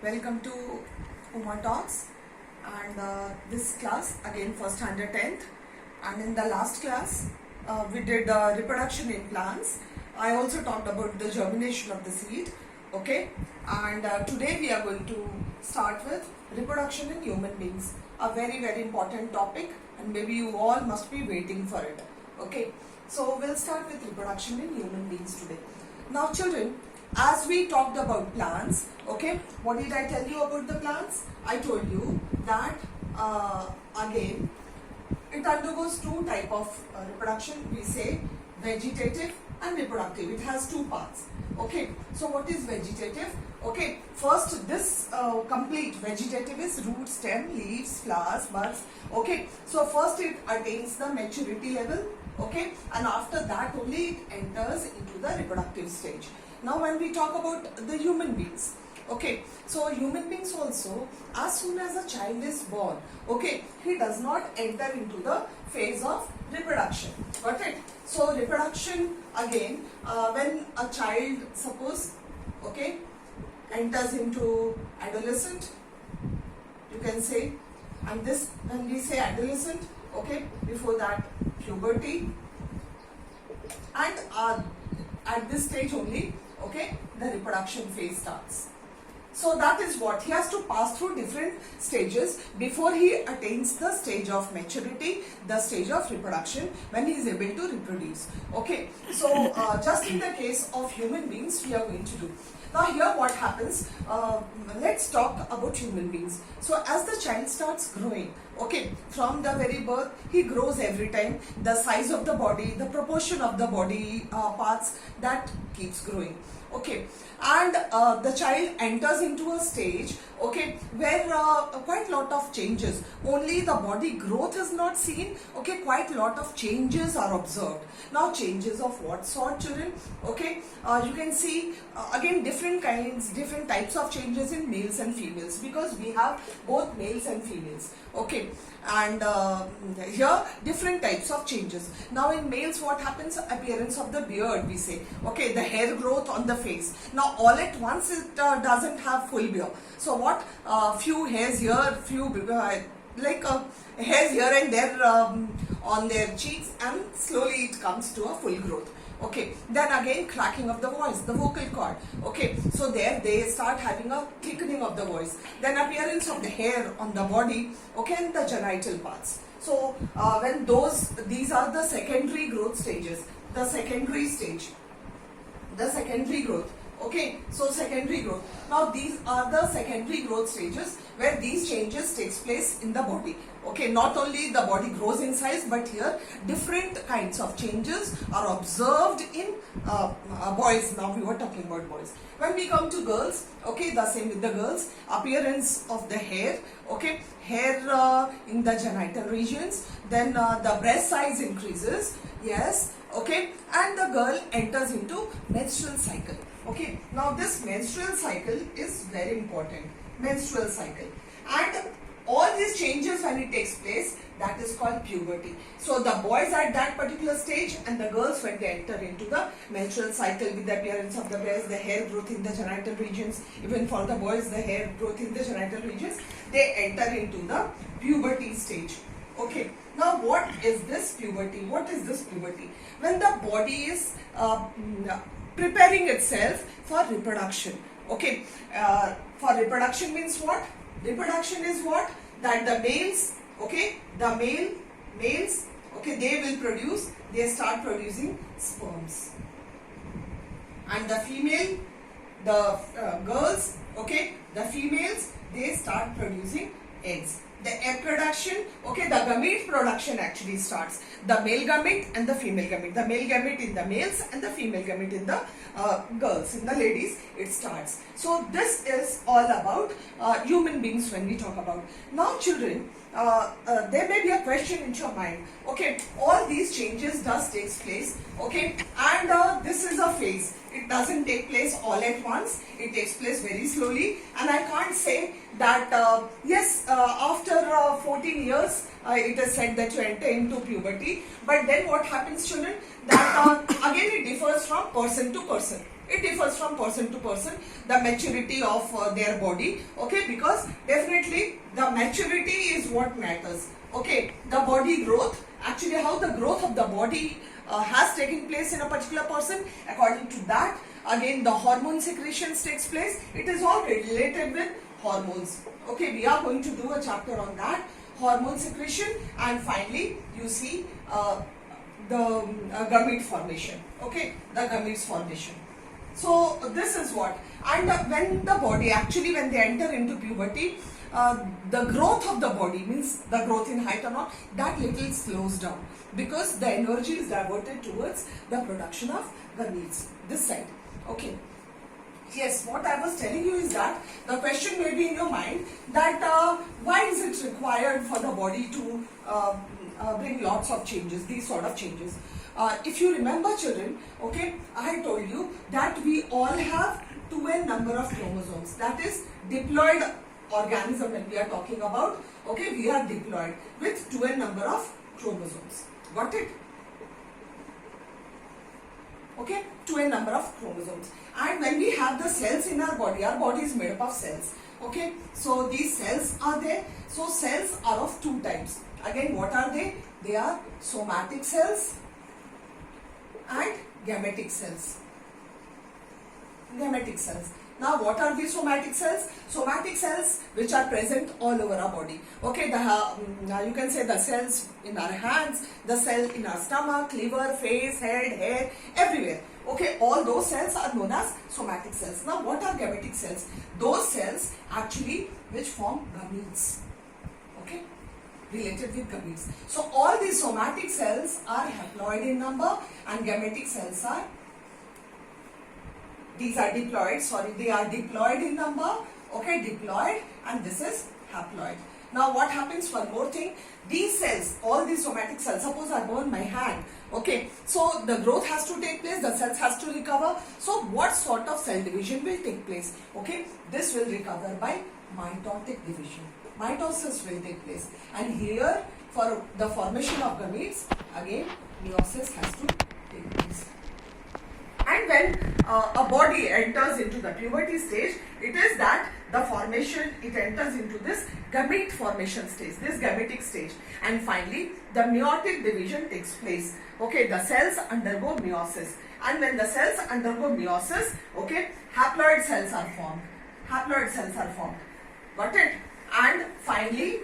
Welcome to Uma Talks, and this class again for standard 10th, and in the last class we did reproduction in plants. I also talked about the germination of the seed, okay, and today we are going to start with reproduction in human beings, a very important topic, and maybe you all must be waiting for it, okay. So we'll start with reproduction in human beings today. Now children, as we talked about plants, okay, what did I tell you about the plants? I told you that again it undergoes two type of reproduction. We say vegetative and reproductive. It has two parts, okay. So what is vegetative? Okay, first this complete vegetative is root, stem, leaves, flowers, buds, okay. So first it attains the maturity level, okay, and after that only it enters into the reproductive stage. Now when we talk about the human beings, okay, so human beings also, as soon as a child is born, okay, he does not enter into the phase of reproduction, got it? So reproduction again, when a child, suppose, okay, enters into adolescent, you can say, and this, when we say adolescent, okay, before that puberty, and at this stage only, okay, the reproduction phase starts. So that is what he has to pass through different stages before he attains the stage of maturity, the stage of reproduction, when he is able to reproduce. Okay, so just in the case of human beings, we are going to do. Now here what happens, let's talk about human beings. So as the child starts growing, okay, from the very birth, he grows every time. The size of the body, the proportion of the body parts, that keeps growing. Okay, and the child enters into a stage, okay, where quite lot of changes. Only the body growth is not seen, okay, quite lot of changes are observed. Now changes of what sort, children? Okay, you can see again different types of changes in males and females, because we have both males and females, okay, and here different types of changes. Now in males what happens? Appearance of the beard, we say, okay, the hair growth on the face. Now all at once it doesn't have full beard. So what, few hairs here, few hairs here and there on their cheeks, and slowly it comes to a full growth. Okay, then again cracking of the voice, the vocal cord, okay, so there they start having a thickening of the voice. Then appearance of the hair on the body, okay, and the genital parts. So when these are the secondary growth stages, the secondary stage, the secondary growth, okay, so secondary growth. Now these are the secondary growth stages where these changes takes place in the body. Okay, not only the body grows in size, but here different kinds of changes are observed in boys. Now we were talking about boys. When we come to girls, okay, the same with the girls. Appearance of the hair, okay, hair in the genital regions. Then the breast size increases, yes, okay, and the girl enters into menstrual cycle. Okay, now this menstrual cycle is very important. Menstrual cycle, and all these changes when it takes place, that is called puberty. So the boys at that particular stage, and the girls when they enter into the menstrual cycle, with the appearance of the breast, the hair growth in the genital regions, even for the boys the hair growth in the genital regions, they enter into the puberty stage. Okay, now what is this puberty? What is this puberty? When the body is preparing itself for reproduction. Okay, for reproduction means what? Reproduction is what? That the males, okay, the males, okay, they start producing sperms, and the female, the girls, okay, the females, they start producing eggs. The egg production, okay, the gamete production actually starts. The male gamete and the female gamete. The male gamete in the males and the female gamete in the girls, in the ladies, it starts. So this is all about human beings when we talk about. Now children, there may be a question in your mind, okay, all these changes does takes place, okay, and this is a phase. It doesn't take place all at once, it takes place very slowly, and I can't say that yes, after 14 years it is said that you enter into puberty, but then what happens, children, that again it differs from person to person. It differs from person to person, the maturity of their body, okay, because definitely the maturity is what matters, okay. The body growth, actually how the growth of the body has taken place in a particular person, according to that, again the hormone secretions takes place. It is all related with hormones, okay. We are going to do a chapter on that, hormone secretion, and finally you see the gamete formation, okay, the gametes formation. So this is what, and when the body, actually when they enter into puberty, the growth of the body, means the growth in height or not, that little slows down because the energy is diverted towards the production of gametes, this side, okay. Yes, what I was telling you is that the question may be in your mind that why is it required for the body to bring lots of changes, these sort of changes. If you remember children, okay, I told you that we all have 2n number of chromosomes, that is diploid organism when we are talking about, okay, we are diploid with 2n number of chromosomes, got it? Okay, 2n number of chromosomes. And when we have the cells in our body is made up of cells, okay. So these cells are there. So cells are of two types. Again, what are they? They are somatic cells and gametic cells. Gametic cells. Now, what are these somatic cells? Somatic cells which are present all over our body. Okay, you can say the cells in our hands, the cell in our stomach, liver, face, head, hair, everywhere. Okay, all those cells are known as somatic cells. Now, what are gametic cells? Those cells actually which form gametes. Okay, related with gametes. So, all these somatic cells are haploid in number and gametic cells are, these are diploid, sorry, they are diploid in number, okay, diploid, and this is haploid. Now what happens, one more thing, these cells, all these somatic cells, suppose I burn my hand, okay, so the growth has to take place, the cells has to recover, so what sort of cell division will take place, okay, this will recover by mitotic division, mitosis will take place, and here for the formation of gametes, again meiosis has to take place. And when a body enters into the puberty stage, it is that the formation, it enters into this gamete formation stage, this gametic stage. And finally, the meiotic division takes place. Okay, the cells undergo meiosis. And when the cells undergo meiosis, okay, haploid cells are formed. Haploid cells are formed. Got it? And finally,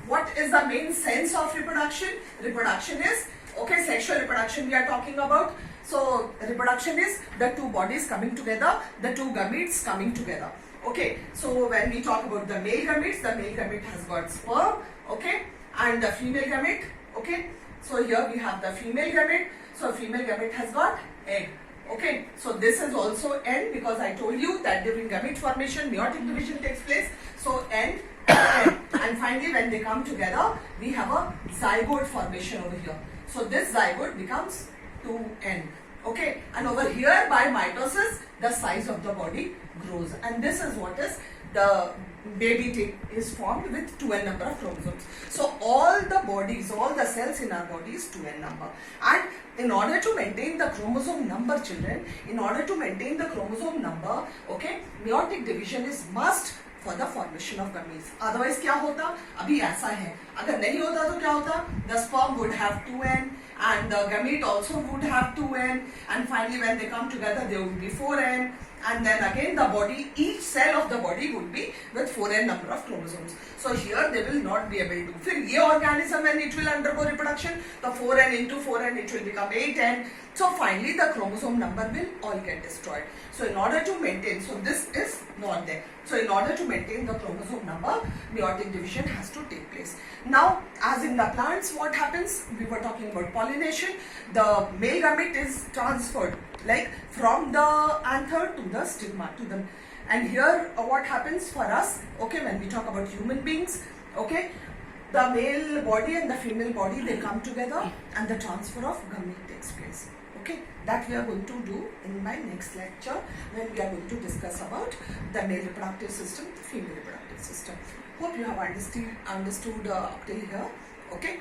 what is the main sense of reproduction? Reproduction is, okay, sexual reproduction we are talking about. So, reproduction is the two bodies coming together, the two gametes coming together. Okay, so when we talk about the male gamete has got sperm, okay, and the female gamete, okay. So, here we have the female gamete. So, female gamete has got egg, okay. So, this is also end because I told you that during gamete formation, meiotic division takes place. So, end, and finally when they come together, we have a zygote formation over here. So, this zygote becomes 2n, okay, and over here by mitosis the size of the body grows, and this is what is the baby is formed with 2n number of chromosomes. So all the bodies, all the cells in our body is 2n number, and in order to maintain the chromosome number, children, in order to maintain the chromosome number, okay, meiotic division is must for the formation of gametes. Otherwise क्या होता? अभी ऐसा है, अगर नहीं होता तो क्या होता? The sperm would have 2n and the gamete also would have 2n, and finally when they come together they would be 4n, and then again the body, each cell of the body would be with 4n number of chromosomes. So here they will not be able to. फिर ये organism when it will undergo reproduction, the 4n into 4n it will become 8n. So finally the chromosome number will all get destroyed. So in order to maintain, so this is not there. So in order to maintain the chromosome number, meiotic division has to take place. Now, as in the plants, what happens? We were talking about pollination. The male gamete is transferred, like from the anther to the stigma to the. And here, what happens for us? Okay, when we talk about human beings, okay, the male body and the female body, they come together, and the transfer of gamete takes place. Okay, that we are going to do in my next lecture when we are going to discuss about the male reproductive system, the female reproductive system. Hope you have understood up till here. Okay,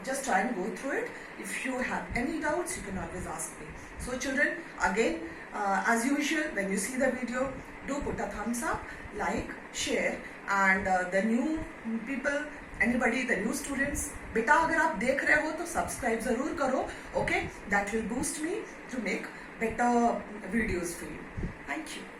just try and go through it. If you have any doubts, you can always ask me. So children, again, as usual, when you see the video, do put a thumbs up, like, share, and the new people, anybody, the new students, बेटा अगर आप देख रहे हो तो subscribe जरूर करो. Okay, that will boost me to make better videos for you. Thank you.